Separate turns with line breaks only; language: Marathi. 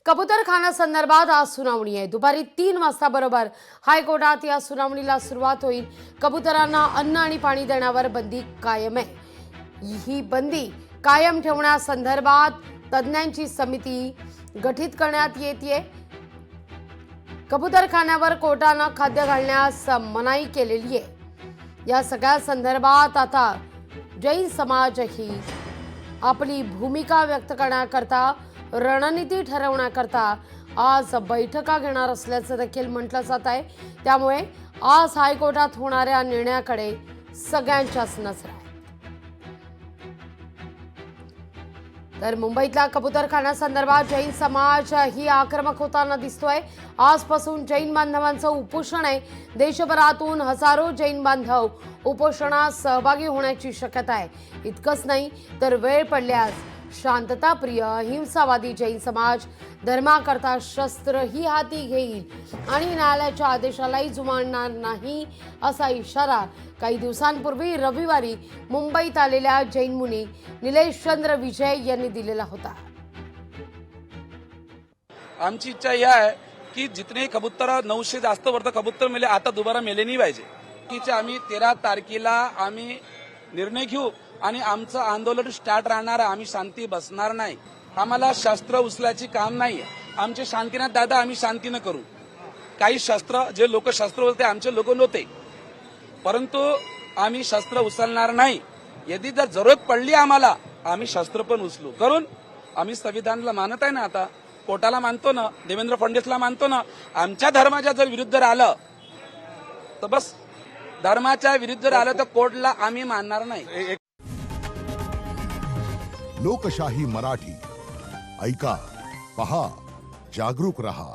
कबूतरखाना संदर्भात आज सुनावणी आहे। दुपारी 3 वाजता बरोबर हायकोर्टात या सुनावणीला सुरुवात होईल। कबुतरांना अन्न आणि पाणी देण्यावर बंदी कायम आहे। ही बंदी कायम ठेवण्यासंदर्भात तज्ञांची समिती गठीत करण्यात येते। कबूतरखान्यावर कोर्टानं खाद्य घालण्यास मनाई केलेली आहे। या सगळ्या संदर्भात आता जैन समाजही आपली भूमिका व्यक्त करण्याकरता रणनीती ठरवण्याकरता आज बैठका घेणार असल्याचं देखील म्हटलं जात आहे। त्यामुळे आज हायकोर्टात होणाऱ्या निर्णयाकडे सगळ्यांच्याच नजर आहे। तर मुंबईतल्या कबूतरखान्यासंदर्भात जैन समाज ही आक्रमक होताना दिसतोय। आजपासून जैन बांधवांचं उपोषण आहे। देशभरातून हजारो जैन बांधव उपोषणात सहभागी होण्याची शक्यता आहे। इतकंच नाही तर वेळ पडल्यास शांतताप्रिय अहिंसावादी जैन समाज धर्माकरता शस्त्रही हाती घेईल आणि न्यायालयाच्या आदेशालाही जुमानणार नाही असा इशारा काही दिवसांपूर्वी रविवारी मुंबईत आलेल्या जैन मुनी निलेशचंद्र विजय यांनी दिलेला होता।
आमची इच्छा यह है कि जितने कबूतर 900 जास्त वर्ष कबूतर मिले आता दोबारा मिले नहीं पाहिजे। की आम्ही 13 तारखेला आम्ही निर्णय घेऊ आणि आमचं आंदोलन स्टार्ट राहणार आहे। आम्ही शांती बसणार नाही। आम्हाला शस्त्र उचलायची काम नाही। आमचे शांतीनाथ दादा आम्ही शांतीनं करू। काही शस्त्र जे लोक शस्त्र उचलते आमचे लोक नव्हते, परंतु आम्ही शस्त्र उचलणार नाही। यदि जर जरूरत पडली आम्हाला आम्ही शस्त्र पण उचलू करून आम्ही संविधानाला मानत आहे ना, आता कोर्टाला मानतो ना, देवेंद्र फडणवीसला मानतो ना। आमच्या धर्माच्या जर विरुद्ध आलं तर बस धर्माच्या विरुद्ध आलं तर कोर्टला आम्ही मानणार नाही।
लोकशाही मराठी ऐका, पहा, जागरूक रहा।